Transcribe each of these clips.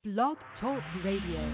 Blog Talk Radio.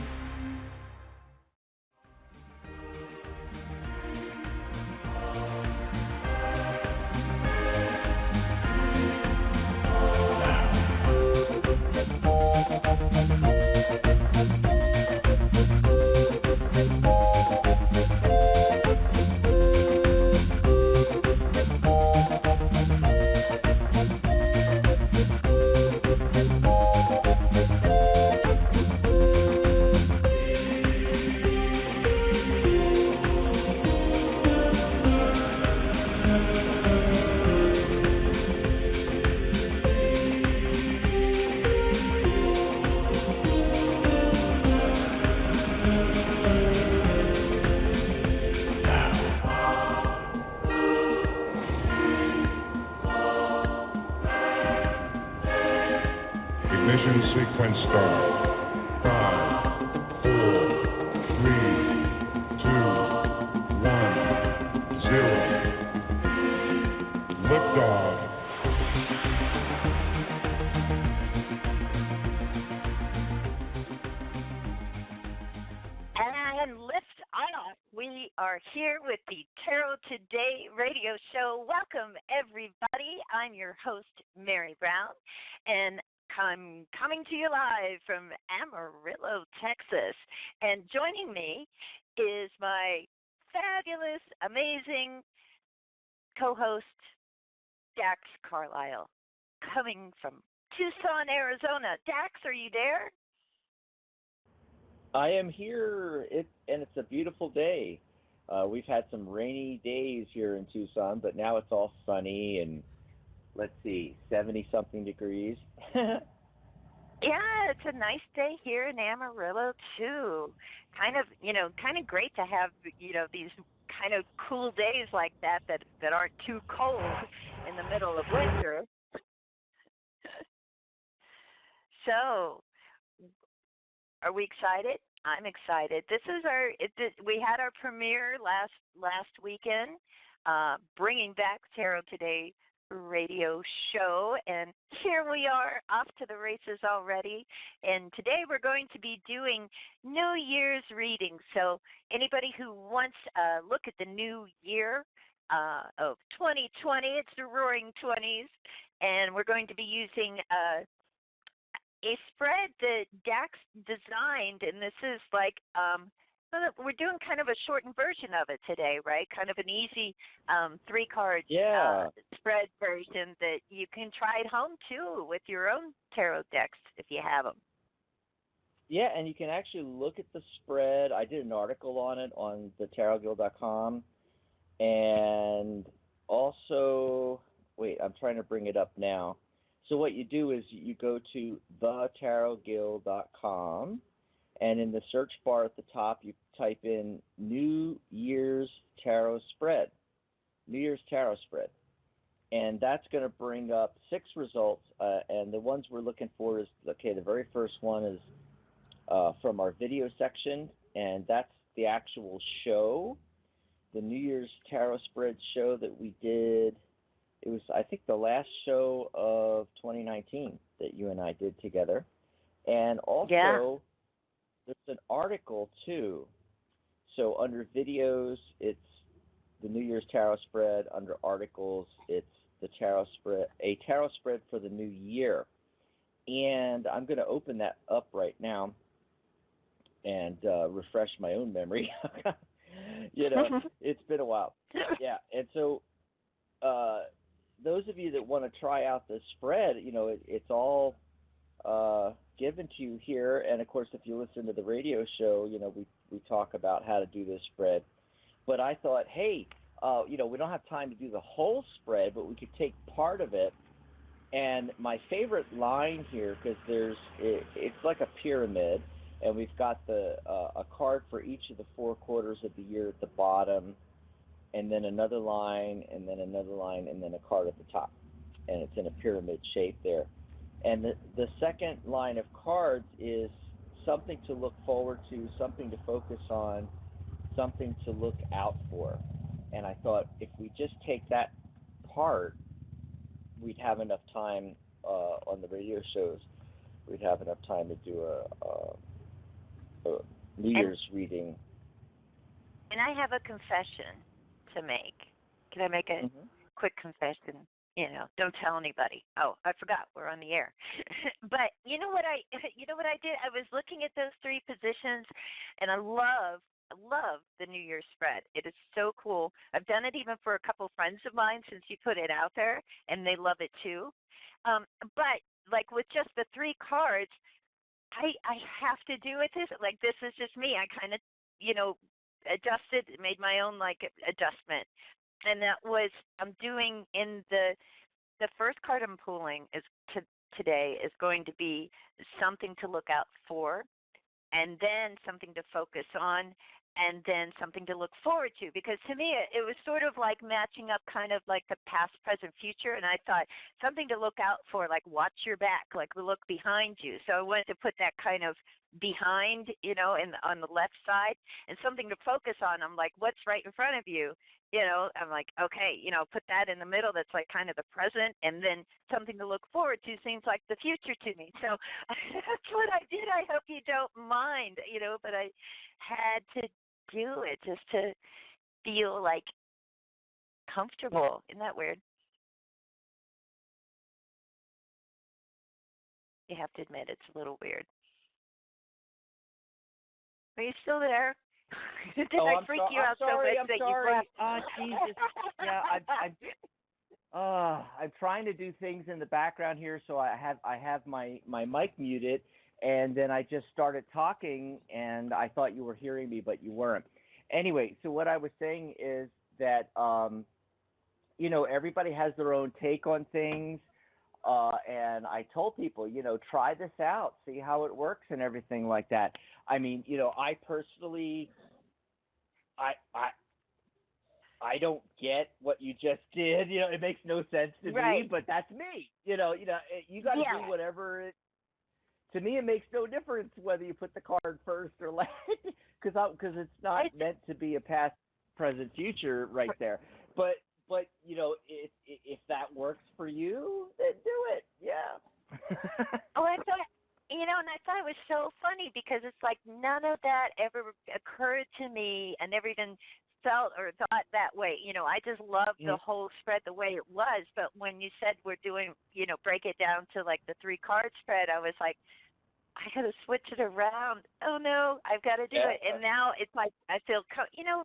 Ignition sequence start. 5, 4, 3, 2, 1, 0. Liftoff. And lift off. We are here with the Tarot Today radio show. Welcome, everybody. I'm your host, Mary Brown, and I'm coming to you live from Amarillo, Texas. And joining me is my fabulous, amazing co-host, Dax Carlisle, coming from Tucson, Arizona. Dax, are you there? I am here, and it's a beautiful day. We've had some rainy days here in Tucson, but now it's all sunny and, let's see, 70-something degrees. Yeah, it's a nice day here in Amarillo, too. Kind of great to have, these kind of cool days like that aren't too cold in the middle of winter. So, are we excited? I'm excited. This is we had our premiere last weekend, bringing back Tarot Today radio show, and here we are off to the races already. And today we're going to be doing New Year's readings. So anybody who wants a look at the new year of 2020, it's the Roaring 20s, and we're going to be using a spread that Dax designed, and this is like we're doing kind of a shortened version of it today, right? Kind of an easy 3-card spread version that you can try at home too with your own tarot decks if you have them. Yeah, and you can actually look at the spread. I did an article on it on thetarotguild.com, and also, wait, I'm trying to bring it up now. So what you do is you go to thetarotguild.com, and in the search bar at the top, you type in New Year's Tarot Spread. New Year's Tarot Spread. And that's going to bring up 6 results. And the ones we're looking for is, the very first one is from our video section, and that's the actual show. The New Year's Tarot Spread show that we did. It was, I think, the last show of 2019 that you and I did together. And also, there's an article, too. So under videos, it's the New Year's Tarot Spread. Under articles, it's the tarot spread, a tarot spread for the new year. And I'm going to open that up right now and refresh my own memory. It's been a while. Yeah, and so those of you that want to try out this spread, it's all given to you here. And, of course, if you listen to the radio show, we talk about how to do this spread. But I thought, hey, we don't have time to do the whole spread, but we could take part of it. And my favorite line here, because it's like a pyramid, and we've got a card for each of the 4 quarters of the year at the bottom, and then another line, and then another line, and then a card at the top. And it's in a pyramid shape there. And the second line of cards is something to look forward to, something to focus on, something to look out for. And I thought if we just take that part, we'd have enough time on the radio shows we'd have enough time to do a New And Year's reading. I have a confession to make. Can I make a Hmm. quick confession? Don't tell anybody. Oh, I forgot we're on the air. But you know what I did? I was looking at those three positions, and I love the New Year's spread. It is so cool. I've done it even for a couple friends of mine since you put it out there, and they love it too. But like with just the three cards, I have to do it this like this is just me. I kind of adjusted, made my own like adjustment, and that was I'm doing in the first card I'm pulling is today is going to be something to look out for, and then something to focus on, and then something to look forward to. Because to me, it was sort of like matching up kind of like the past, present, future. And I thought something to look out for, like watch your back, like look behind you. So I wanted to put that kind of behind, on the left side, and something to focus on. I'm like, what's right in front of you? I'm like, okay, put that in the middle. That's like kind of the present, and then something to look forward to seems like the future to me. So that's what I did. I hope you don't mind, but I had to do it just to feel like comfortable. Isn't that weird? You have to admit it's a little weird. Are you still there? Did Oh, I freak you out so much I'm that you sorry. left? Oh, Jesus. Yeah, I'm trying to do things in the background here, so I have my mic muted, and then I just started talking, and I thought you were hearing me, but you weren't. Anyway, so what I was saying is that everybody has their own take on things, and I told people, try this out, see how it works, and everything like that. I mean, I personally, I I don't get what you just did. It makes no sense to me, Right. but that's me. You got to do Yeah. whatever. To me, it makes no difference whether you put the card first or last, because it's not It's, meant to be a past, present, future right there. But if that works for you, then do it. Yeah. oh, I thought, and I thought it was so funny because it's like none of that ever occurred to me. I never even felt or thought that way. I just loved the Mhm. whole spread the way it was. But when you said we're doing, break it down to like the three card spread, I was like, I gotta switch it around. Oh no, I've got to do Yeah. it. And now it's like I feel,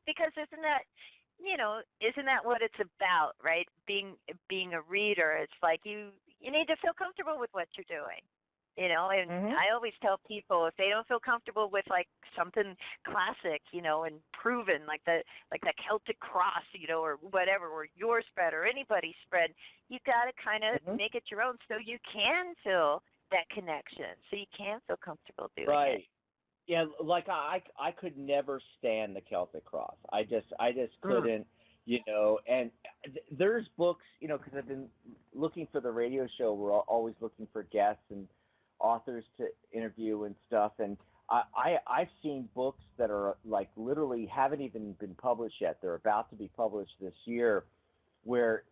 because isn't that what it's about, right? Being a reader, it's like you need to feel comfortable with what you're doing. And Mhm. I always tell people if they don't feel comfortable with like something classic, and proven like the Celtic cross, or whatever, or your spread or anybody's spread, you got to kind of Mhm. make it your own so you can feel that connection, so you can feel comfortable doing it. Right. Yeah, like I could never stand the Celtic Cross. I just Mm. couldn't, and there's books, because I've been looking for the radio show. We're always looking for guests and authors to interview and stuff, and I've seen books that are like literally haven't even been published yet. They're about to be published this year, where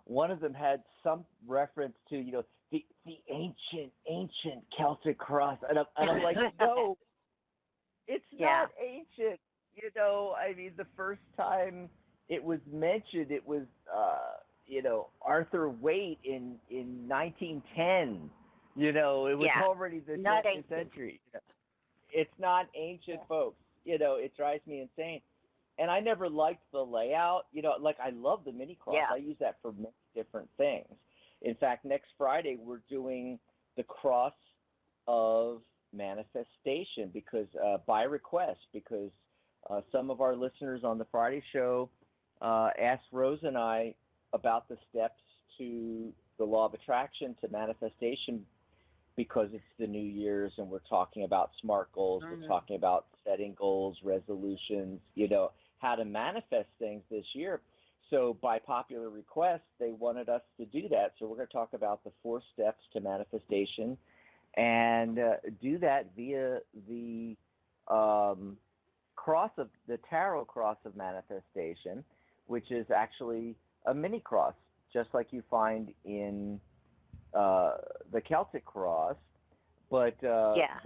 one of them had some reference to the ancient Celtic cross, and I'm like, no, it's Yeah. not ancient. I mean, the first time it was mentioned, it was Arthur Waite in 1910. It was Yeah. already the Not 20th ancient. century. It's not ancient, Yeah. folks. It drives me insane. And I never liked the layout. Like I love the mini cross. Yeah. I use that for many different things. In fact, next Friday we're doing the cross of manifestation because by request, because some of our listeners on the Friday show asked Rose and I about the steps to the law of attraction to manifestation because it's the New Year's and we're talking about SMART goals, we're Mm. talking about setting goals, resolutions, how to manifest things this year. So by popular request, they wanted us to do that. So we're going to talk about the 4 steps to manifestation and do that via the cross of the tarot cross of manifestation, which is actually a mini cross, just like you find in the Celtic cross, but Yeah.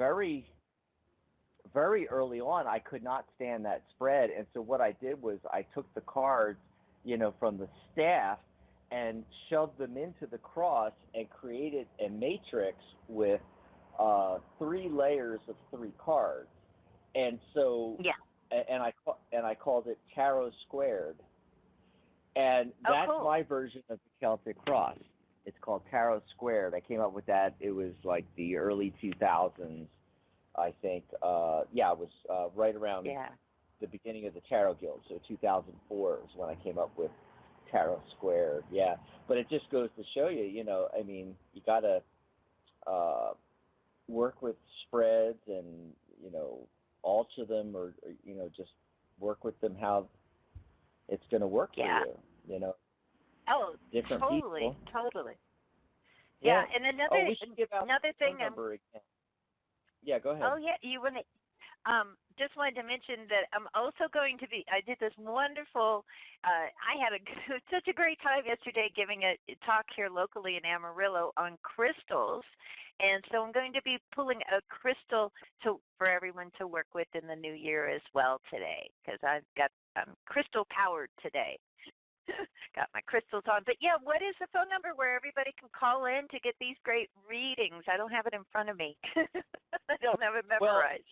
very early on, I could not stand that spread, and so what I did was I took the cards, from the staff and shoved them into the cross and created a matrix with three layers of three cards, and so Yeah. and I called it tarot squared, and Oh, that's cool. my version of the Celtic cross. It's called tarot squared. I came up with that. It was like the early 2000s, I think. Yeah, it was right around Yeah. the beginning of the Tarot Guild. So 2004 is when I came up with Tarot Squared. Yeah, but it just goes to show you, I mean, you gotta uh, work with spreads and alter them, or just work with them how it's going to work for Yeah. you. Oh, Different totally, people. totally. Yeah, Yeah. and Oh, we should give out another the phone thing number again. Yeah, go ahead. oh yeah, you want to just wanted to mention that I'm also going to be. I did this wonderful. I had such a great time yesterday giving a talk here locally in Amarillo on crystals, and so I'm going to be pulling a crystal for everyone to work with in the new year as well today, because I've got crystal powered today. Got my crystals on. But yeah, what is the phone number where everybody can call in to get these great readings? I don't have it in front of me. I don't have it Well, memorized.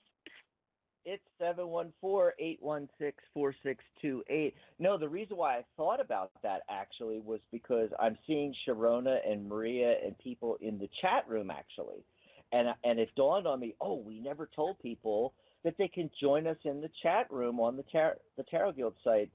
it's 714-816-4628. No, the reason why I thought about that actually was because I'm seeing Sharona and Maria and people in the chat room actually. And it dawned on me, we never told people that they can join us in the chat room on the Tarot Guild site.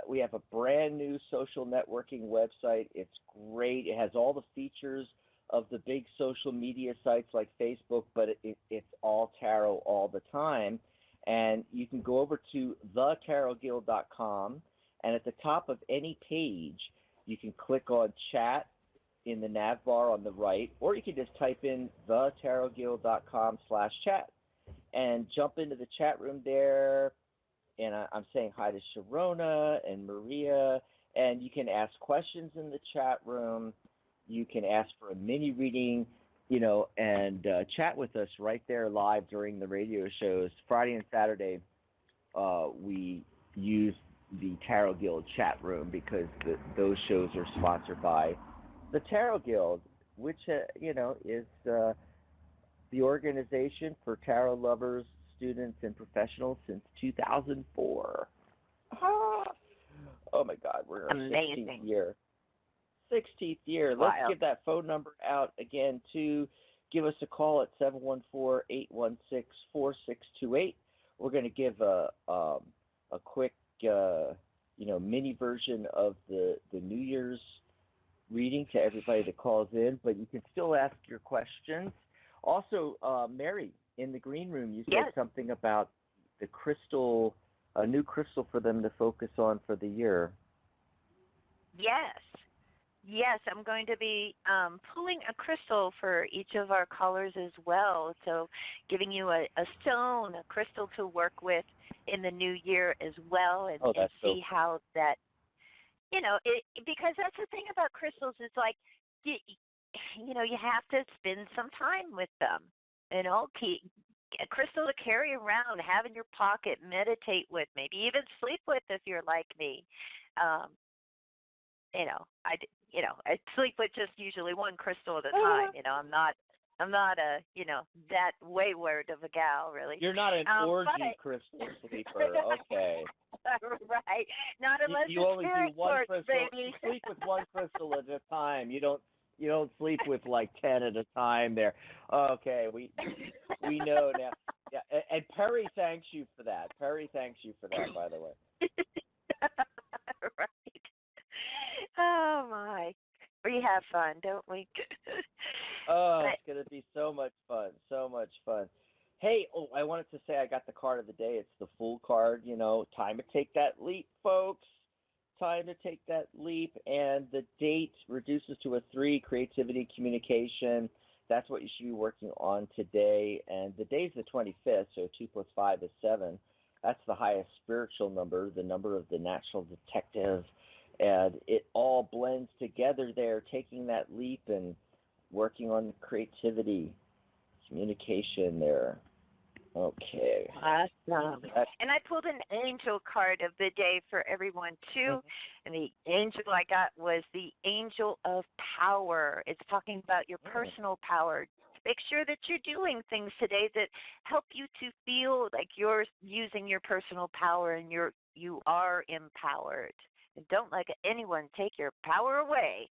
We have a brand new social networking website. It's great. It has all the features of the big social media sites like Facebook, but it's all tarot all the time. And you can go over to thetarotguild.com, and at the top of any page, you can click on chat in the nav bar on the right, or you can just type in thetarotguild.com/chat and jump into the chat room there. And I'm saying hi to Sharona and Maria, and you can ask questions in the chat room. You can ask for a mini reading, and chat with us right there live during the radio shows. Friday and Saturday, we use the Tarot Guild chat room because those shows are sponsored by the Tarot Guild, which, is the organization for tarot lovers, students, and professionals since 2004. Oh my God, we're in our Amazing. 16th year. 16th year. Wow. Let's give that phone number out again to give us a call at 714-816-4628. We're going to give a quick mini version of the New Year's reading to everybody that calls in, but you can still ask your questions. Also, Mary, in the green room, you said something about the crystal, a new crystal for them to focus on for the year. Yes. Yes, I'm going to be pulling a crystal for each of our callers as well. So giving you a stone, a crystal to work with in the new year as well, and see how that, because that's the thing about crystals is like, you have to spend some time with them. Keep a crystal to carry around, have in your pocket, meditate with, maybe even sleep with if you're like me. I sleep with just usually one crystal at a time. I'm not a, that wayward of a gal, really. You're not an orgy crystal sleeper, okay. Right. Not unless you it's only do one quartz, crystal. baby. You sleep with one crystal at a time. You don't sleep with like 10 at a time there. Okay, we know now. Yeah, and Perry thanks you for that. Perry thanks you for that, by the way. Right. Oh my. We have fun, don't we? It's going to be so much fun. So much fun. Hey, I wanted to say I got the card of the day. It's the Fool card. Time to take that leap, folks. Time to take that leap. And the date reduces to a 3, creativity, communication. That's what you should be working on today. And the day's the 25th, so 2 plus 5 is 7. That's the highest spiritual number, the number of the natural detective. And it all blends together there, taking that leap and working on creativity, communication there. Okay. Awesome. And I pulled an angel card of the day for everyone too. And the angel I got was the angel of power. It's talking about your personal power. Make sure that you're doing things today that help you to feel like you're using your personal power and you are empowered. And don't let anyone take your power away.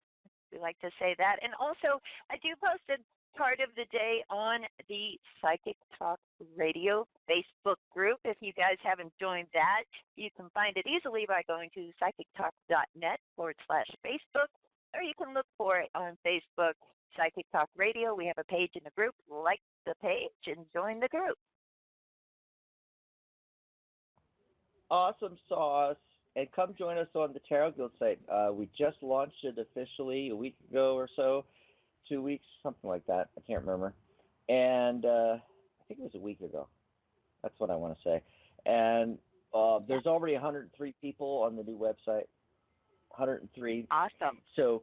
We like to say that. And also, I do post a card of the day on the Psychic Talk Radio Facebook group. If you guys haven't joined that, you can find it easily by going to psychictalk.net/Facebook, or you can look for it on Facebook, Psychic Talk Radio. We have a page in the group. Like the page and join the group. Awesome sauce. And come join us on the Tarot Guild site. We just launched it officially a week ago or so, 2 weeks, something like that. I can't remember. And I think it was a week ago. That's what I want to say. And there's already 103 people on the new website. 103. Awesome. So,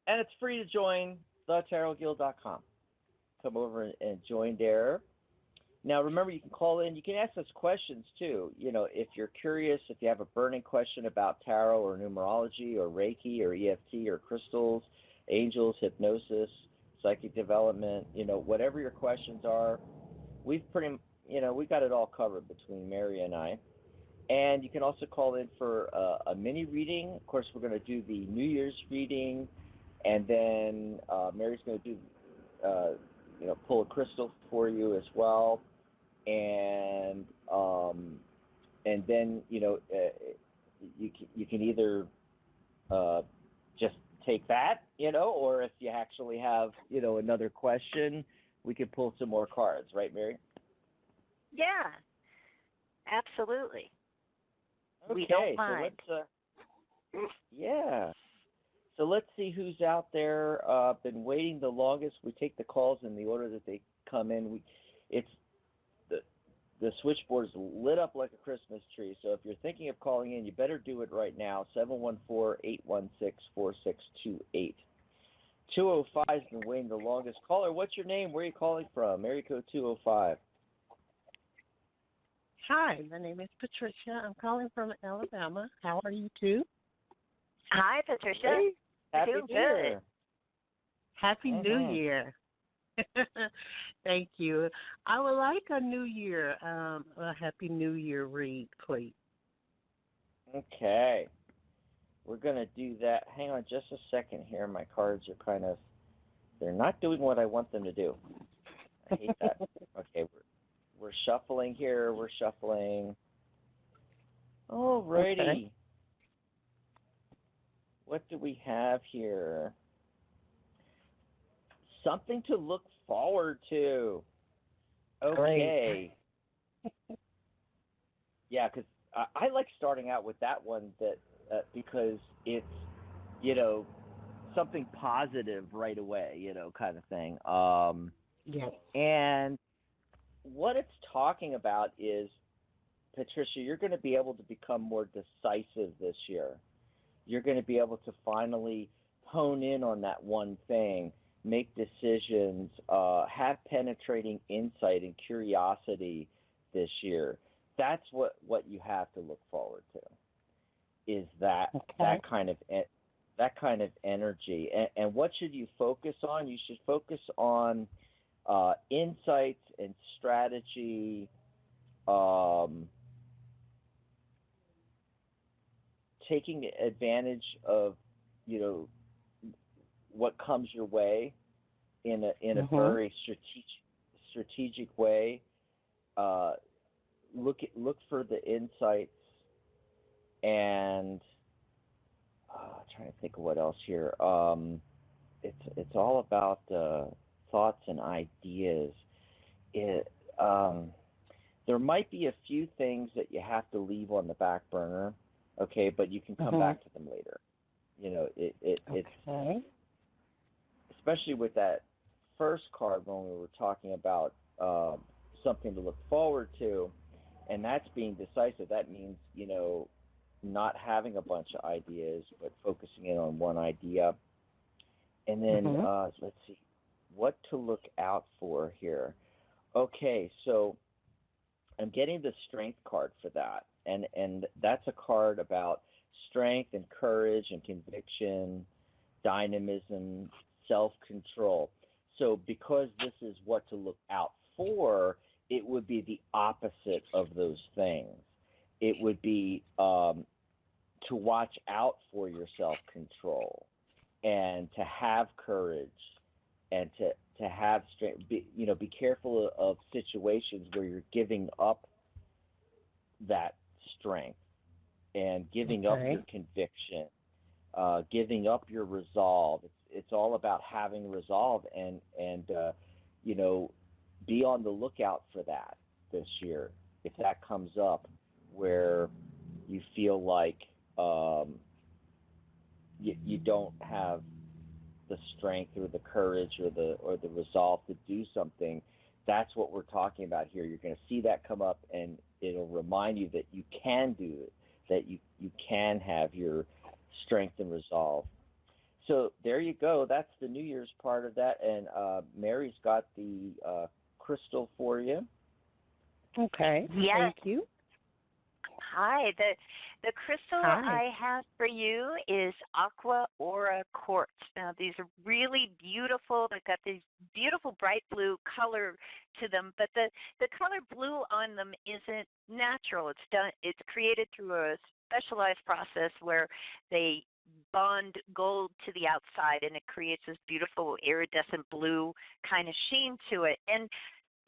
and it's free to join, thetarotguild.com. Come over and join there. Now, remember, you can call in. You can ask us questions, too. You know, if you're curious, if you have a burning question about tarot or numerology or Reiki or EFT or crystals, angels, hypnosis, psychic development, you know, whatever your questions are, we got it all covered between Mary and I. And you can also call in for a mini reading. Of course, we're going to do the New Year's reading, and then Mary's going to do, pull a crystal for you as well. And then you can either just take that, or if you actually have another question, we could pull some more cards, right, Mary? Yeah, absolutely. Okay, we don't mind. So So let's see who's out there. Been waiting the longest. We take the calls in the order that they come in. The switchboard is lit up like a Christmas tree. So if you're thinking of calling in, you better do it right now. 714-816-4628. 205 has been waiting the longest. Caller, what's your name? Where are you calling from? Area code 205. Hi, my name is Patricia. I'm calling from Alabama. How are you two? Hi, Patricia. Hey, happy Doing New Year. good. Happy New Year. Thank you. I would like a Happy New Year read, please. Okay. We're going to do that. Hang on just a second here. My cards are they're not doing what I want them to do. I hate that. Okay, we're shuffling here. We're shuffling. All righty. Okay. What do we have here? Something to look forward to. Okay. Yeah, because I like starting out with that one because it's, something positive right away, kind of thing. Yes. And what it's talking about is, Patricia, you're going to be able to become more decisive this year. You're going to be able to finally hone in on that one thing, make decisions, have penetrating insight and curiosity this year. That's what you have to look forward to. Is that kind of energy? And what should you focus on? You should focus on insights and strategy. Taking advantage of, what comes your way in a very strategic way. Look for the insights, and trying to think of what else here. It's all about thoughts and ideas. There might be a few things that you have to leave on the back burner. Okay, but you can come back to them later. It's especially with that first card when we were talking about something to look forward to, and that's being decisive. That means not having a bunch of ideas, but focusing in on one idea. And then let's see, what to look out for here. Okay, so I'm getting the strength card for that, and that's a card about strength and courage and conviction, dynamism, self-control. So because this is what to look out for, it would be the opposite of those things. It would be to watch out for your self-control and to have courage and to have strength. Be careful of situations where you're giving up that strength and giving up your conviction, giving up your resolve. It's all about having resolve and be on the lookout for that this year. If that comes up where you feel like you don't have the strength or the courage or the resolve to do something, that's what we're talking about here. You're going to see that come up, and it'll remind you that you can do it, that you can have your strength and resolve. So there you go. That's the New Year's part of that, and Mary's got the crystal for you. Okay. Yes. Thank you. Hi. The crystal Hi. I have for you is Aqua Aura Quartz. Now, these are really beautiful. They've got this beautiful bright blue color to them, but the color blue on them isn't natural. It's created through a specialized process where they bond gold to the outside, and it creates this beautiful iridescent blue kind of sheen to it. And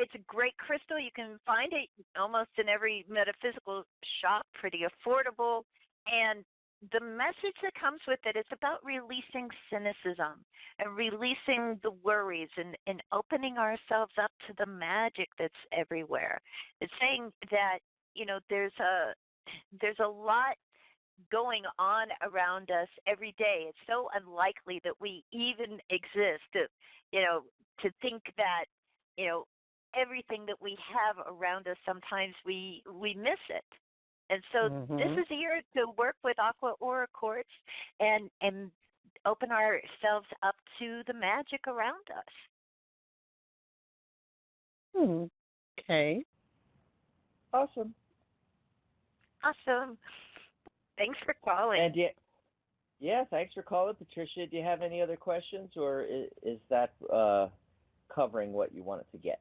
it's a great crystal. You can find it almost in every metaphysical shop, pretty affordable. And the message that comes with it is about releasing cynicism and releasing the worries and opening ourselves up to the magic that's everywhere. It's saying that, there's a lot going on around us every day. It's so unlikely that we even exist to think that, everything that we have around us, sometimes we miss it. And so this is a year to work with Aqua Aura Quartz and open ourselves up to the magic around us. Okay. Awesome. Thanks for calling. And thanks for calling, Patricia. Do you have any other questions, or is that covering what you wanted to get?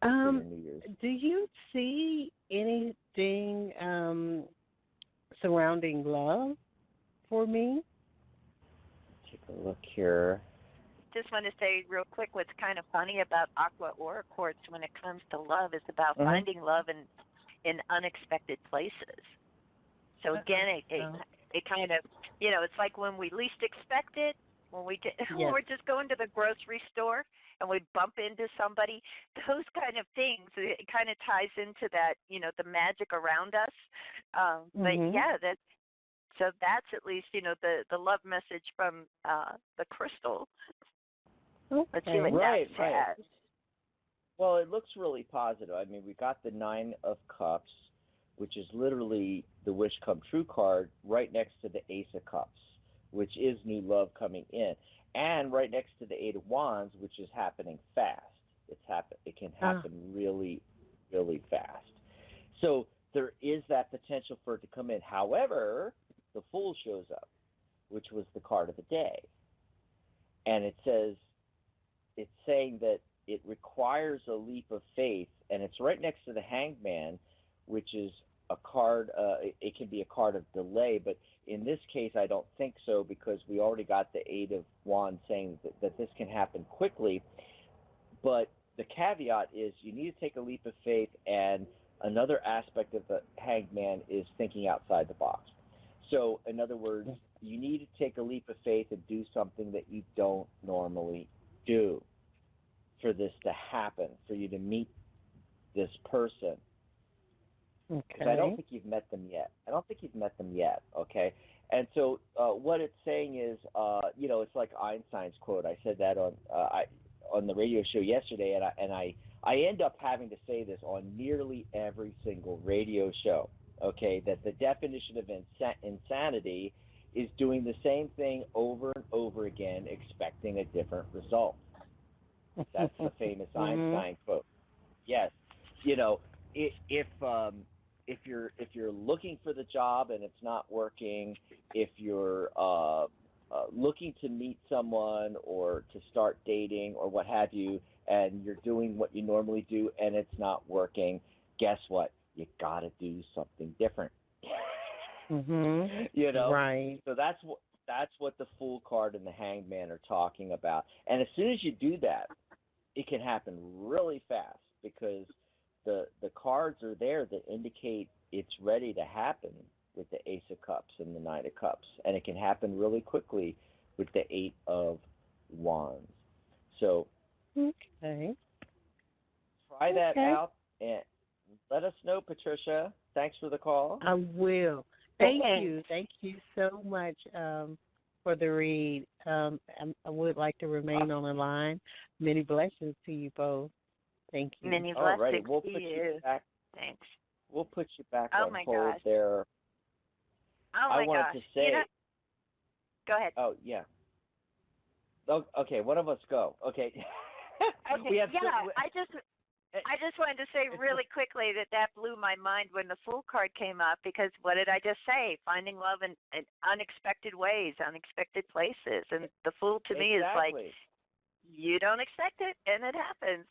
Do you see anything surrounding love for me? Take a look here. Just want to say real quick, what's kind of funny about Aqua Aura Quartz when it comes to love is about finding love in unexpected places. So again, it kind of, it's like when we least expect it, when we're just going to the grocery store and we bump into somebody, those kind of things, it kind of ties into that, the magic around us. But so that's at least, the love message from the crystal. Okay. Let's see what that says. Well, it looks really positive. I mean, we got the 9 of Cups, which is literally the wish come true card, right next to the Ace of Cups, which is new love coming in, and right next to the 8 of Wands, which is happening fast. It can happen really, really fast. So there is that potential for it to come in. However, the Fool shows up, which was the card of the day, and it's saying that it requires a leap of faith, and it's right next to the Hanged Man, which is a card. It can be a card of delay, but in this case, I don't think so, because we already got the 8 of Wands saying that this can happen quickly. But the caveat is you need to take a leap of faith, and another aspect of the Hanged Man is thinking outside the box. So, in other words, you need to take a leap of faith and do something that you don't normally do for this to happen, for you to meet this person. Okay. Because I don't think you've met them yet. Okay. And so what it's saying is, it's like Einstein's quote. I said that on the radio show yesterday, and I end up having to say this on nearly every single radio show. Okay, that the definition of insanity is doing the same thing over and over again, expecting a different result. That's the famous Mhm. Einstein quote. Yes, you know, if you're looking for the job and it's not working, if you're looking to meet someone or to start dating or what have you, and you're doing what you normally do and it's not working, guess what? You got to do something different. Mhm. you know, Right. so that's what the Fool card and the Hanged Man are talking about. And as soon as you do that, it can happen really fast because the cards are there that indicate it's ready to happen with the Ace of Cups and the Knight of Cups, and it can happen really quickly with the Eight of Wands. So Okay. try that Okay. out and let us know, Patricia. Thanks for the call. I will. Thank Thanks. you. Thank you so much for the read. I would like to remain on the line. Many blessings to you both. Thank you. Many All righty, blessings we'll to put you you. back. Thanks. We'll put you back Oh on my hold gosh. there. Oh I my wanted gosh. to say, Go ahead. oh yeah. Oh, okay, one of us go. Okay. Okay. we have Yeah, some, I just wanted to say really quickly that blew my mind when the Fool card came up because what did I just say? Finding love in unexpected ways, unexpected places. And the Fool to me is like, exactly. you don't expect it, and it happens.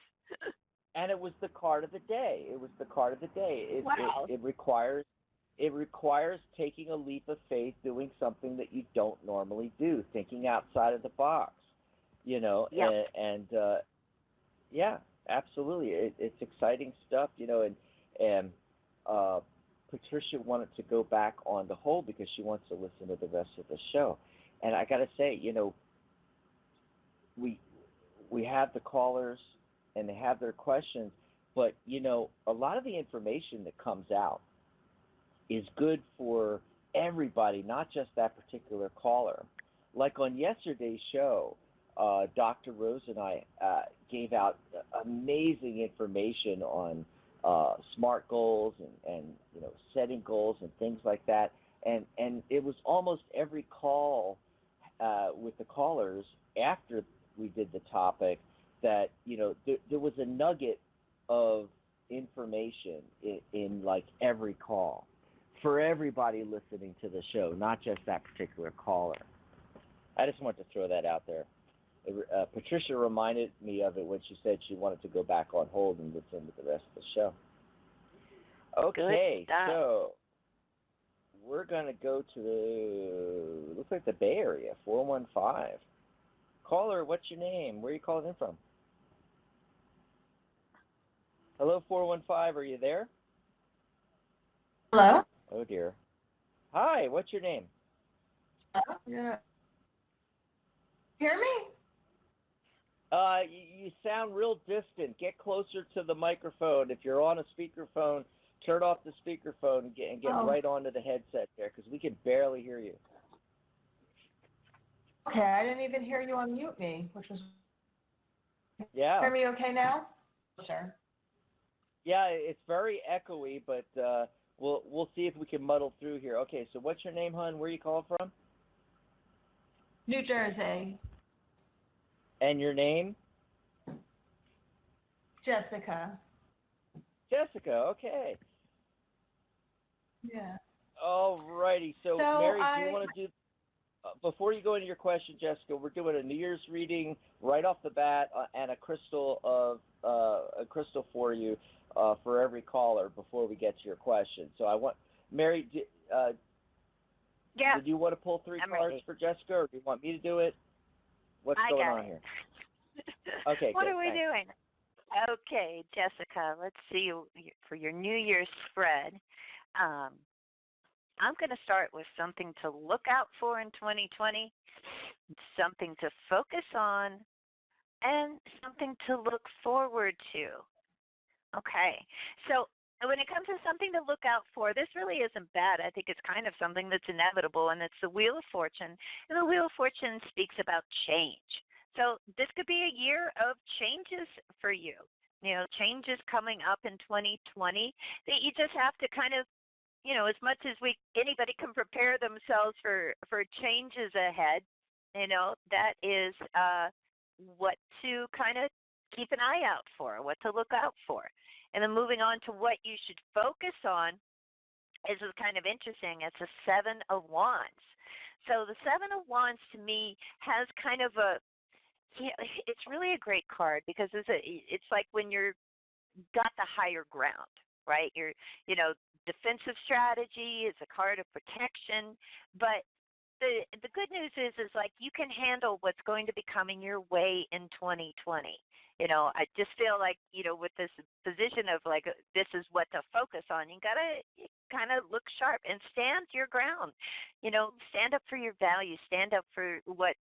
And it was the card of the day. It was the card of the day. Wow. It requires taking a leap of faith, doing something that you don't normally do, thinking outside of the box. You know, Yep. and yeah, absolutely. It's exciting stuff, you know, and uh, Patricia wanted to go back on the hold because she wants to listen to the rest of the show. And I got to say, you know, we we have the callers and they have their questions, but you know, a lot of the information that comes out is good for everybody, not just that particular caller. Like on yesterday's show, Dr. Rose and I gave out amazing information on smart goals and you know setting goals and things like that. And it was almost every call with the callers after we did the topic that you know there was a nugget of information in like every call for everybody listening to the show, not just that particular caller. I just wanted to throw that out there. Patricia reminded me of it when she said she wanted to go back on hold and listen to the rest of the show. Good Okay, stuff. so we're gonna go to the looks like the Bay Area, 415. Caller, what's your name? Where are you calling in from? Hello, 415. Are you there? Hello? Oh dear. Hi, what's your name? Yeah. Hear me? You sound real distant. Get closer to the microphone. If you're on a speakerphone, turn off the speakerphone and get Oh, right onto the headset there because we can barely hear you. okay. I didn't even hear you unmute me, which was. Yeah. Hear me okay now? Sure. Yeah, it's very echoey, but we'll see if we can muddle through here. Okay, so what's your name, hon? Where are you calling from? New Jersey. And your name? Jessica. Jessica. Okay. Yeah. All righty. So, So Mary, do you want to do before you go into your question, Jessica? We're doing a New Year's reading right off the bat, and a crystal for you for every caller before we get to your question. So, I want Mary. Yeah, Did you want to pull three I'm cards ready. for Jessica, or do you want me to do it? What's I going got on it. here? Okay, What good. are we Thanks. doing? Okay, Jessica, let's see for your New Year's spread. Um, I'm going to start with something to look out for in 2020, something to focus on, and something to look forward to. Okay, so when it comes to something to look out for, this really isn't bad. I think it's kind of something that's inevitable, and it's the Wheel of Fortune. And the Wheel of Fortune speaks about change. So this could be a year of changes for you. You know, changes coming up in 2020 that you just have to kind of, you know, as much as anybody can prepare themselves for changes ahead, you know, that is what to kind of keep an eye out for, what to look out for. And then moving on to what you should focus on is kind of interesting. It's a Seven of Wands. So the Seven of Wands to me has kind of it's really a great card because it's like when you're got the higher ground, right? Defensive strategy is a card of protection, but the good news is like you can handle what's going to be coming your way in 2020. I just feel like, with this position of like this is what to focus on, you gotta kind of look sharp and stand your ground. Stand up for your values, stand up for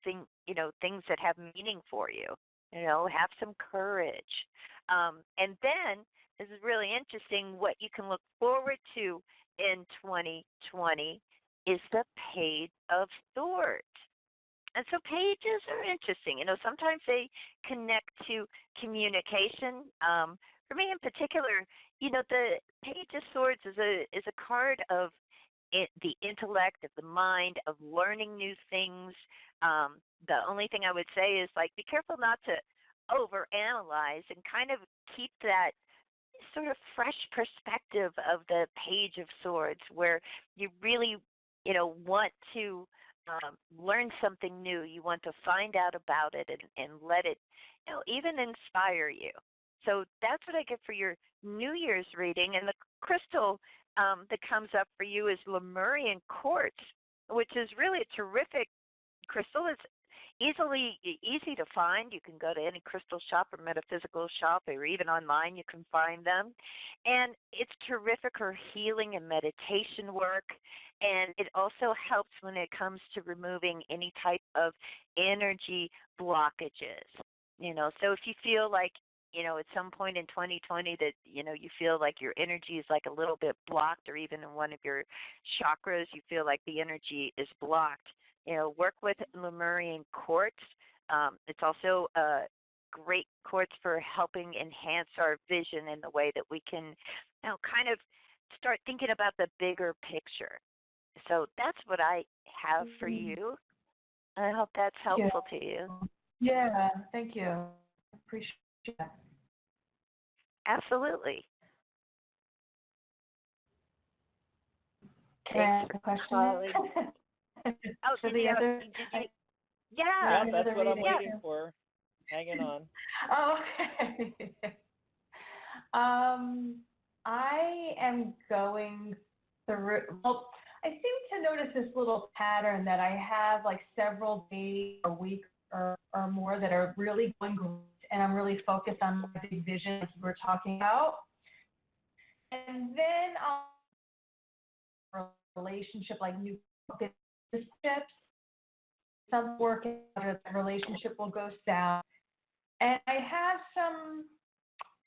things that have meaning for you. Have some courage. And then this is really interesting. What you can look forward to in 2020 is the Page of Swords. And so pages are interesting. Sometimes they connect to communication. For me in particular, the Page of Swords is a card of the intellect, of the mind, of learning new things. The only thing I would say is like be careful not to overanalyze and kind of keep that sort of fresh perspective of the Page of Swords, where you really want to learn something new. You want to find out about it and let it, even inspire you. So that's what I get for your New Year's reading. And the crystal that comes up for you is Lemurian quartz, which is really a terrific crystal. It's easy to find. You can go to any crystal shop or metaphysical shop, or even online you can find them. And it's terrific for healing and meditation work. And it also helps when it comes to removing any type of energy blockages. So if you feel like, at some point in 2020 that, you feel like your energy is like a little bit blocked, or even in one of your chakras, you feel like the energy is blocked, work with Lemurian quartz. It's also a great quartz for helping enhance our vision in the way that we can kind of start thinking about the bigger picture. So that's what I have for you. I hope that's helpful to you. Yeah, thank you. Appreciate that. Absolutely. Can I ask a question? Oh, for the other? Yeah, that's what I'm waiting for. Hanging on. Oh, okay. I am going through. Well, I seem to notice this little pattern that I have like several days or weeks or more that are really going great, and I'm really focused on my big vision as we're talking about. And then I'll relationship, like new relationships, some work out, the relationship will go south. And I have some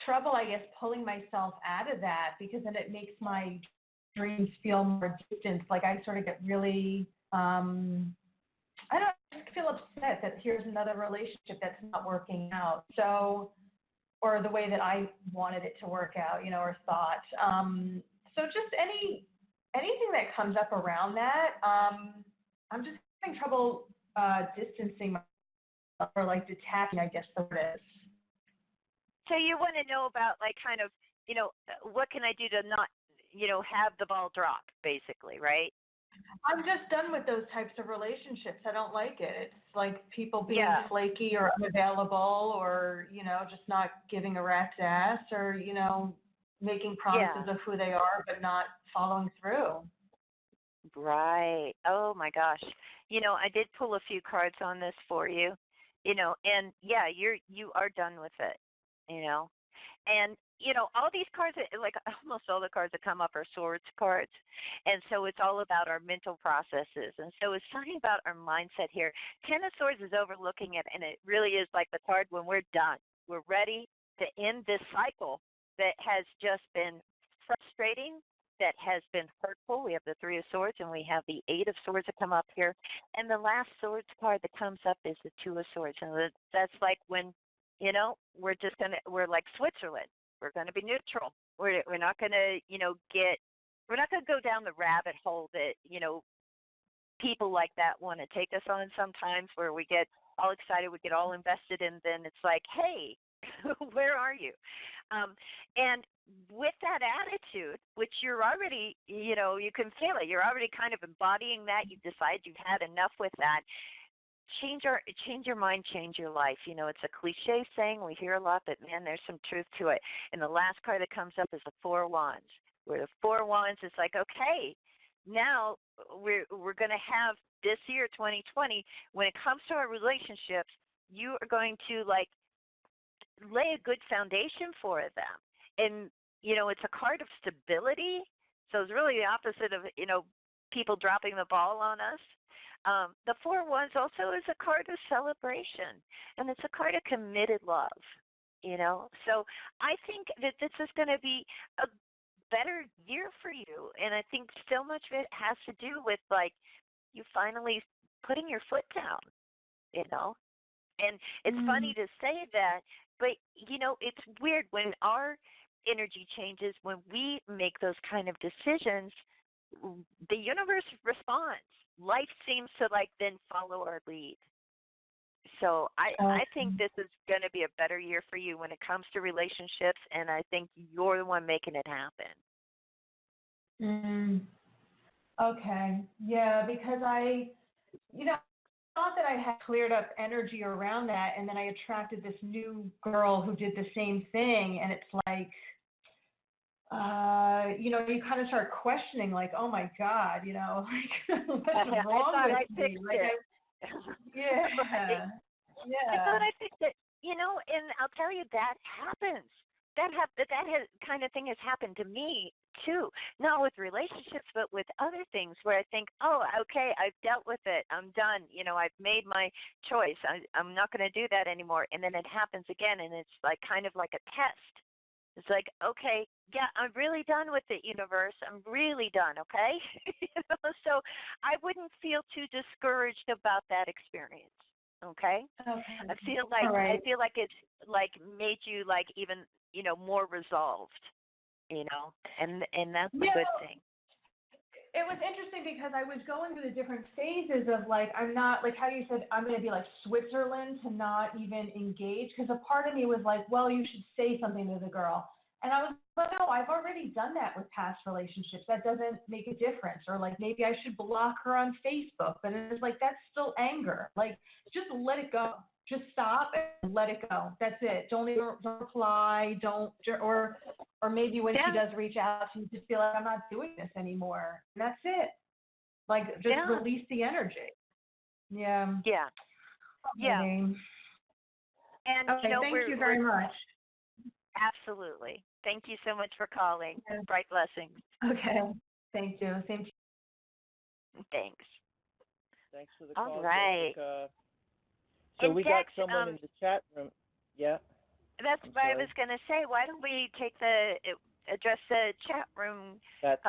trouble, I guess, pulling myself out of that, because then it makes my dreams feel more distant. Like I sort of get really, I just feel upset that here's another relationship that's not working out. So, or the way that I wanted it to work out, or thought. So just anything that comes up around that, I'm just having trouble distancing myself, or like detaching, I guess the word is. So you want to know about like kind of, what can I do to not, have the ball drop, basically, right? I'm just done with those types of relationships. I don't like it. It's like people being flaky or unavailable, or, just not giving a rat's ass, or, making promises of who they are but not following through. Right. Oh my gosh. I did pull a few cards on this for you, and you are done with it, and all these cards, like almost all the cards that come up are swords cards, and so it's all about our mental processes, and so it's talking about our mindset here. Ten of Swords is overlooking it, and it really is like the card when we're done. We're ready to end this cycle that has just been frustrating, that has been hurtful. We have the Three of Swords, and we have the Eight of Swords that come up here. And the last Swords card that comes up is the Two of Swords. And that's like when, we're like Switzerland. We're going to be neutral. We're not going to, we're not going to go down the rabbit hole that, people like that want to take us on sometimes, where we get all excited, we get all invested, and then it's like, hey, Where are you? And with that attitude, which you're already, you can feel it. You're already kind of embodying that. You decide you've had enough with that. Change your mind, change your life. It's a cliche saying we hear a lot, but man, there's some truth to it. And the last card that comes up is the Four of Wands, where the Four of Wands is like, okay, now we're going to have this year, 2020. When it comes to our relationships, you are going to like lay a good foundation for them. And it's a card of stability, so it's really the opposite of people dropping the ball on us. The Four of Wands also is a card of celebration, and it's a card of committed love. So I think that this is going to be a better year for you, and I think so much of it has to do with like you finally putting your foot down. And it's funny to say that, but it's weird when our energy changes, when we make those kind of decisions, the universe responds. Life seems to like then follow our lead. So I think this is going to be a better year for you when it comes to relationships, and I think you're the one making it happen. Okay. Yeah, because I thought that I had cleared up energy around that, and then I attracted this new girl who did the same thing, and it's like, you kind of start questioning, like, oh my God, like, what's wrong with me? Like, yeah. Right. Yeah. I thought I fixed it, and I'll tell you that happens. That kind of thing has happened to me too, not with relationships, but with other things where I think, oh, okay, I've dealt with it. I'm done. I've made my choice. I'm not going to do that anymore. And then it happens again, and it's like kind of like a test. It's like, okay, yeah, I'm really done with it, universe. I'm really done, okay? So I wouldn't feel too discouraged about that experience, okay? I feel like it's like made you like even, more resolved, and that's a good thing. It was interesting because I was going through the different phases of like, I'm not, like how you said, I'm going to be like Switzerland to not even engage, because a part of me was like, well, you should say something to the girl. And I was like, no, I've already done that with past relationships. That doesn't make a difference. Or like, maybe I should block her on Facebook. But it's like, that's still anger. Like, just let it go. Just stop and let it go. That's it. Don't reply. Or maybe when she does reach out, she just feel like, I'm not doing this anymore. And that's it. Like, just release the energy. Yeah. Yeah. Yeah. And okay, thank you very much. Absolutely. Thank you so much for calling. Yeah. Bright blessings. Okay. Thank you. Same to you. Thanks. Thanks for the call, all right. Jessica. So we got someone in the chat room. Yeah. That's what I was going to say. Why don't we address the chat room? That's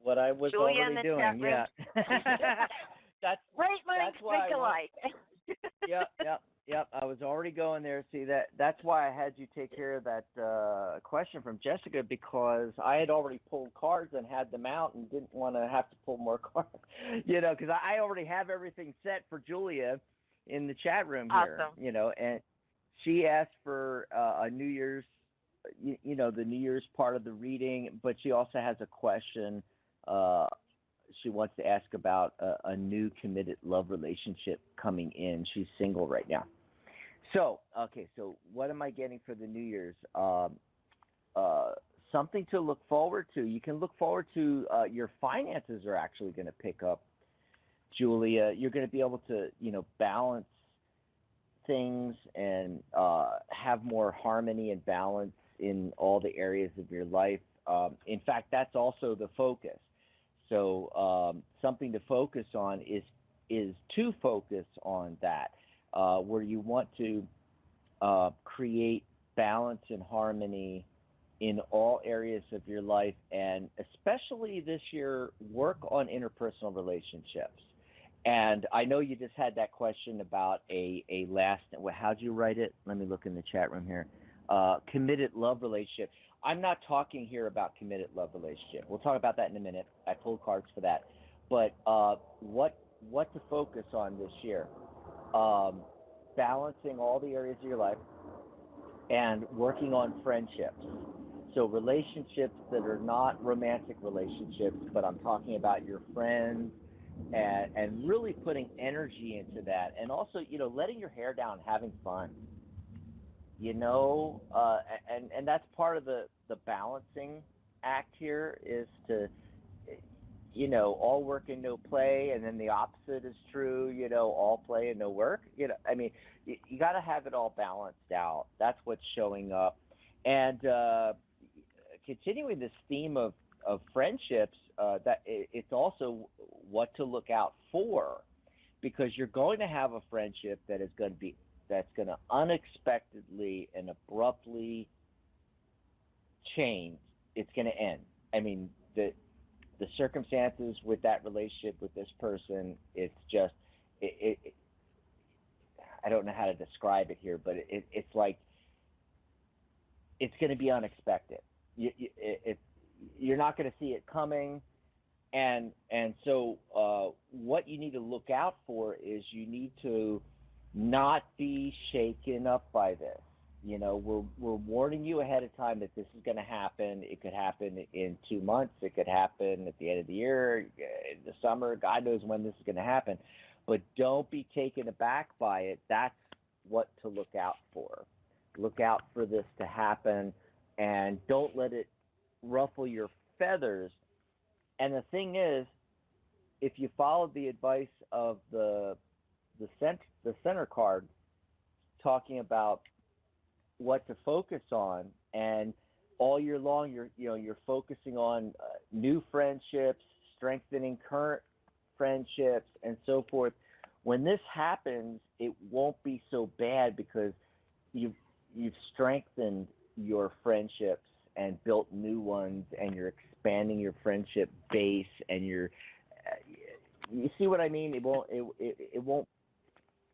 what I was Julia already doing. Yeah. That's right minds think alike. Yep. I was already going there. See, that's why I had you take care of that question from Jessica, because I had already pulled cards and had them out and didn't want to have to pull more cards. Because I already have everything set for Julia in the chat room here. Awesome. And she asked for a New Year's, the New Year's part of the reading, but she also has a question. She wants to ask about a new committed love relationship coming in. She's single right now. So what am I getting for the New Year's? Something to look forward to. You can look forward to your finances are actually going to pick up, Julia. You're going to be able to, balance things and have more harmony and balance in all the areas of your life. In fact, that's also the focus. So something to focus on is to focus on that, where you want to create balance and harmony in all areas of your life, and especially this year, work on interpersonal relationships. And I know you just had that question about a last, how'd you write it? Let me look in the chat room here. Committed love relationship. I'm not talking here about committed love relationship. We'll talk about that in a minute. I pulled cards for that. But what to focus on this year? Balancing all the areas of your life, and working on friendships. So relationships that are not romantic relationships, but I'm talking about your friends and really putting energy into that. And also, letting your hair down, having fun, and that's part of the balancing act here is to, all work and no play, and then the opposite is true, all play and no work. I mean, you got to have it all balanced out. That's what's showing up. And continuing this theme of friendships, that it's also what to look out for, because you're going to have a friendship that's going to unexpectedly and abruptly change. It's going to end. I mean, the circumstances with that relationship with this person, it's just I don't know how to describe it here, but it's like it's going to be unexpected. You're not going to see it coming, and so what you need to look out for is you need to not be shaken up by this. We're warning you ahead of time that this is going to happen. It could happen in 2 months. It could happen at the end of the year, in the summer. God knows when this is going to happen. But don't be taken aback by it. That's what to look out for. Look out for this to happen, and don't let it ruffle your feathers. And the thing is, if you follow the advice of the center card, talking about what to focus on, and all year long you're focusing on new friendships, strengthening current friendships, and so forth. When this happens, it won't be so bad because you've strengthened your friendships and built new ones, and you're expanding your friendship base, and you see what I mean? It won't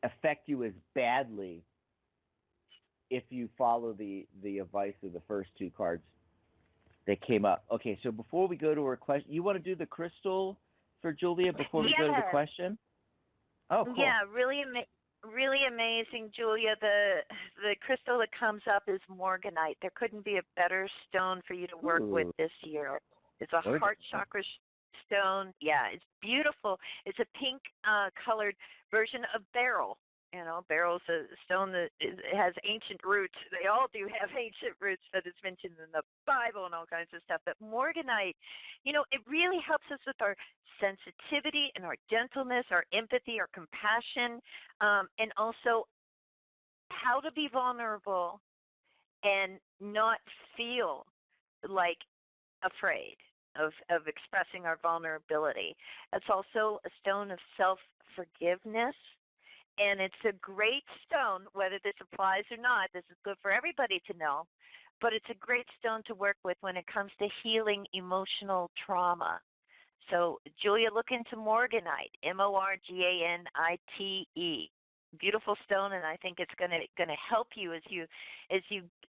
affect you as badly if you follow the advice of the first two cards that came up. Okay, so before we go to her question, you want to do the crystal for Julia before we go to the question? Oh, cool. Yeah, really amazing, Julia. The crystal that comes up is morganite. There couldn't be a better stone for you to work with this year. It's a heart chakra stone. Yeah, it's beautiful. It's a pink colored version of beryl. Beryl's a stone that has ancient roots. They all do have ancient roots, but it's mentioned in the Bible and all kinds of stuff. But morganite, it really helps us with our sensitivity and our gentleness, our empathy, our compassion, and also how to be vulnerable and not feel like afraid of expressing our vulnerability. It's also a stone of self-forgiveness. And it's a great stone, whether this applies or not. This is good for everybody to know. But it's a great stone to work with when it comes to healing emotional trauma. So, Julia, look into morganite, morganite. Beautiful stone, and I think it's going to help you as you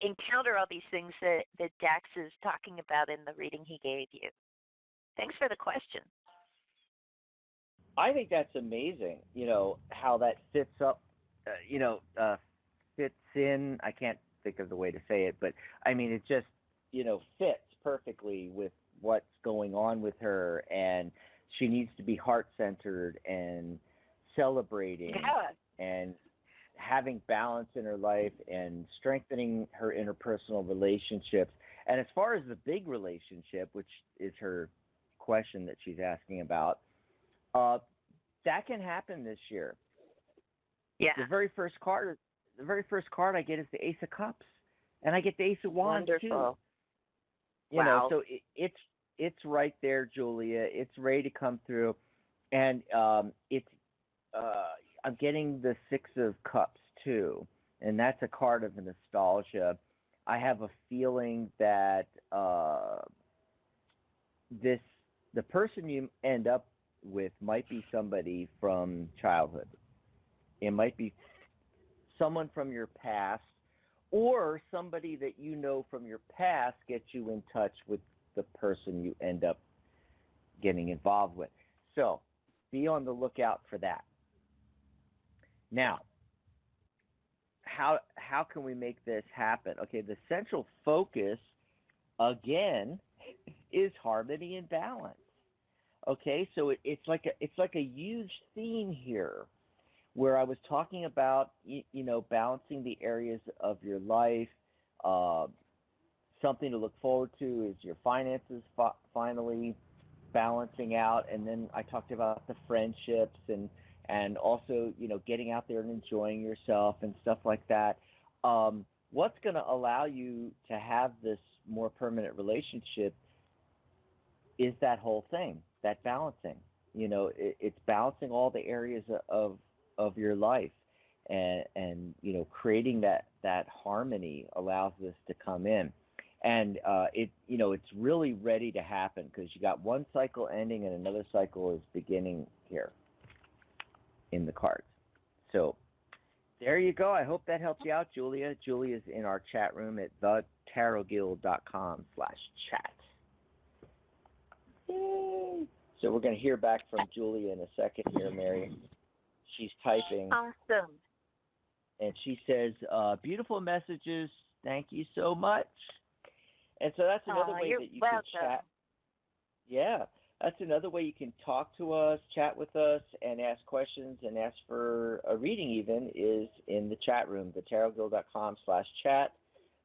encounter all these things that Dax is talking about in the reading he gave you. Thanks for the question. I think that's amazing, how that fits up, fits in. I can't think of the way to say it, but I mean, it just, fits perfectly with what's going on with her, and she needs to be heart-centered and celebrating and having balance in her life and strengthening her interpersonal relationships. And as far as the big relationship, which is her question that she's asking about, that can happen this year. Yeah. The very first card I get is the Ace of Cups, and I get the Ace of Wands too. Wow. So it's right there, Julia. It's ready to come through, and I'm getting the Six of Cups too, and that's a card of nostalgia. I have a feeling that the person you end up with might be somebody from childhood. It might be someone from your past, or somebody that you know from your past gets you in touch with the person you end up getting involved with. So be on the lookout for that. Now, how can we make this happen? Okay, the central focus again is harmony and balance. Okay, so it's like a huge theme here, where I was talking about balancing the areas of your life. Uh, Something to look forward to is your finances finally balancing out, and then I talked about the friendships and also getting out there and enjoying yourself and stuff like that. What's going to allow you to have this more permanent relationship is that whole thing, that balancing. It's balancing all the areas of your life, and creating that harmony allows this to come in, and it's really ready to happen because you got one cycle ending and another cycle is beginning here in the cards. So there you go. I hope that helps you out, Julia. Julia's in our chat room at thetarotguild.com/chat. Yay. So we're going to hear back from Julia in a second here, Mary. She's typing. Awesome. And she says, beautiful messages. Thank you so much. And so that's another way that you can chat. Yeah, that's another way you can talk to us, chat with us, and ask questions and ask for a reading even is in the chat room, thetarotguild.com/chat.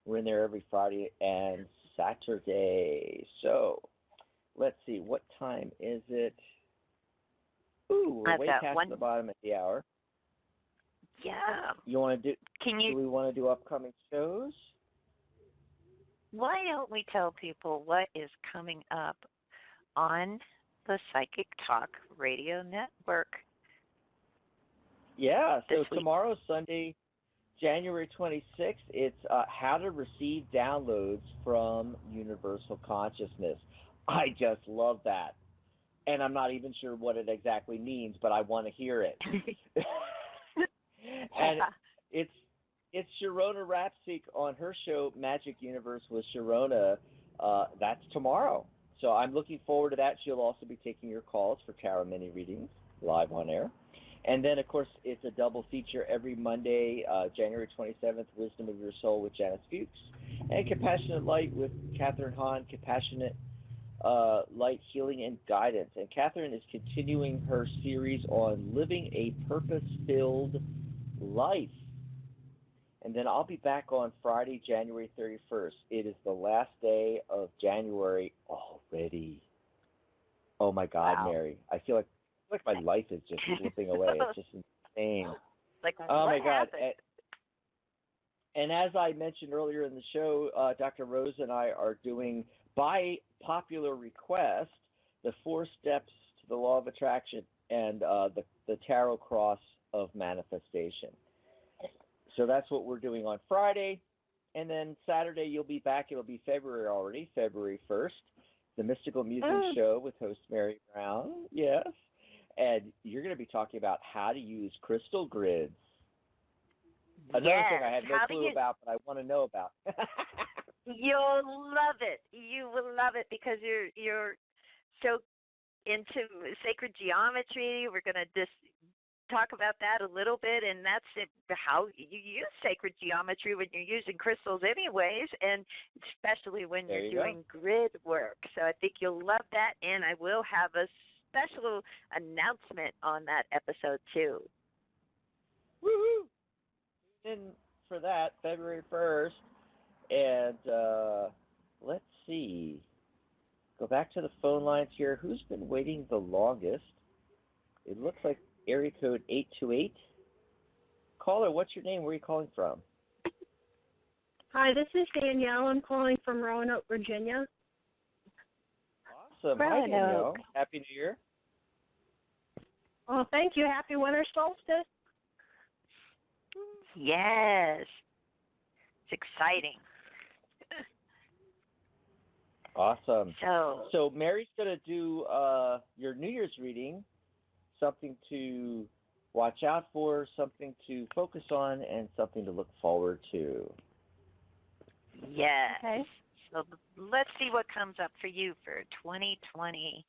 We're in there every Friday and Saturday. So let's see, what time is it? Ooh, we're way past the bottom of the hour. Yeah. You want to do? Do we want to do upcoming shows? Why don't we tell people what is coming up on the Psychic Talk Radio Network? Yeah. So tomorrow, Sunday, January 26th, it's how to receive downloads from Universal Consciousness. I just love that. And I'm not even sure what it exactly means, but I want to hear it. And it's Sharona Rapseek on her show, Magic Universe with Sharona. That's tomorrow. So I'm looking forward to that. She'll also be taking your calls for tarot mini readings live on air. And then, of course, it's a double feature every Monday, January 27th, Wisdom of Your Soul with Janice Fuchs, and Compassionate Light with Catherine Hahn, Compassionate Light, Healing, and Guidance. And Catherine is continuing her series on living a purpose-filled life. And then I'll be back on Friday, January 31st. It is the last day of January already. Oh, my God, wow. Mary. I feel like my life is just slipping away. It's just insane. Oh, my God. And as I mentioned earlier in the show, Dr. Rose and I are doing, by popular request, the 4 steps to the law of attraction and the tarot cross of manifestation. So that's what we're doing on Friday. And then Saturday you'll be back. It'll be February already, February 1st, the Mystical Music Show with host Mary Brown. Yes. And you're going to be talking about how to use crystal grids. Another thing I have no clue about, but I want to know about. You'll love it. You will love it because you're so into sacred geometry. We're going to just talk about that a little bit, and that's how you use sacred geometry when you're using crystals anyways, and especially when you're doing grid work. So I think you'll love that, and I will have a special announcement on that episode too. Woohoo! In for that, February 1st, and let's see. Go back to the phone lines here. Who's been waiting the longest? It looks like area code 828. Caller, what's your name? Where are you calling from? Hi, this is Danielle. I'm calling from Roanoke, Virginia. Awesome. Hi, Danielle. Happy New Year. Oh, thank you. Happy winter solstice. Yes. It's exciting. Awesome. So Mary's going to do your New Year's reading, something to watch out for, something to focus on, and something to look forward to. Yes. Okay. So let's see what comes up for you for 2020.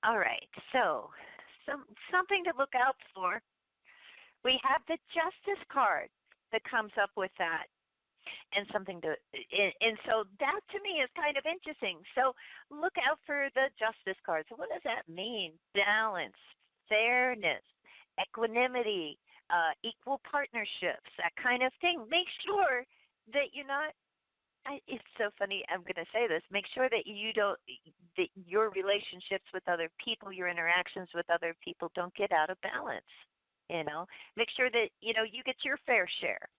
All right. So something to look out for We have the Justice card that comes up with that. And something to, and so that to me is kind of interesting. So look out for the Justice card. So what does that mean? Balance, fairness, equanimity, equal partnerships, that kind of thing. Make sure that you're not. It's so funny. I'm going to say this. Make sure that that your relationships with other people, your interactions with other people, don't get out of balance. Make sure that you get your fair share.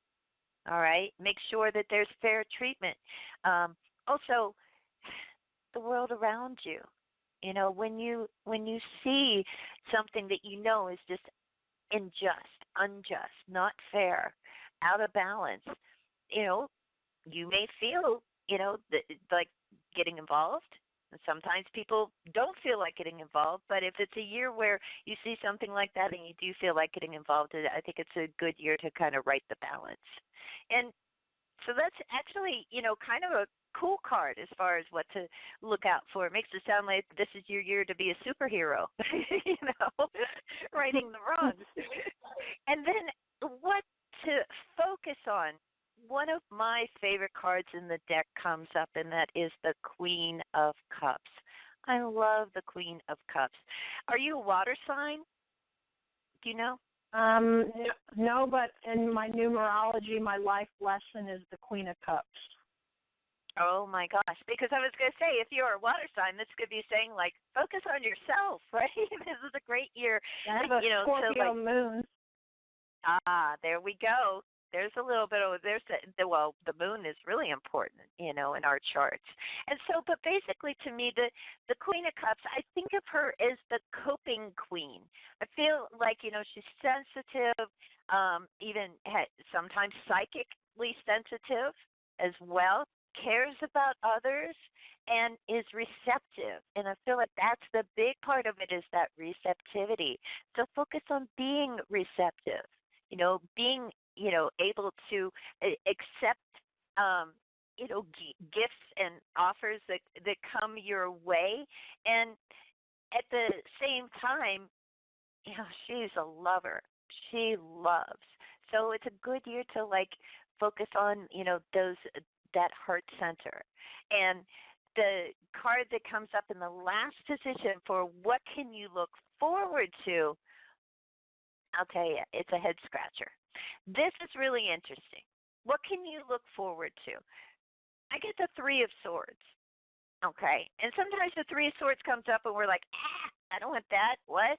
All right. Make sure that there's fair treatment. Also, the world around you. When you see something that is just unjust, not fair, out of balance, you may feel, like getting involved. Sometimes people don't feel like getting involved, but if it's a year where you see something like that and you do feel like getting involved, I think it's a good year to kind of right the balance. And so that's actually, kind of a cool card as far as what to look out for. It makes it sound like this is your year to be a superhero, righting the wrongs. And then what to focus on. One of my favorite cards in the deck comes up, and that is the Queen of Cups. I love the Queen of Cups. Are you a water sign? Do you know? No, but in my numerology, my life lesson is the Queen of Cups. Oh my gosh! Because I was going to say, if you're a water sign, this could be saying like, focus on yourself, right? This is a great year. I have a Scorpio moon. There we go. There's a little bit of the moon is really important, in our charts. And so, but basically, to me, the Queen of Cups, I think of her as the coping queen. I feel like she's sensitive, even sometimes psychically sensitive as well. Cares about others and is receptive. And I feel like that's the big part of it, is that receptivity. So focus on being receptive, being, able to accept, gifts and offers that come your way. And at the same time, she's a lover. She loves. So it's a good year to focus on, that heart center. And the card that comes up in the last position for what can you look forward to, I'll tell you, it's a head scratcher. This is really interesting. What can you look forward to? I get the Three of Swords. Okay. And sometimes the Three of Swords comes up and we're like, I don't want that. What?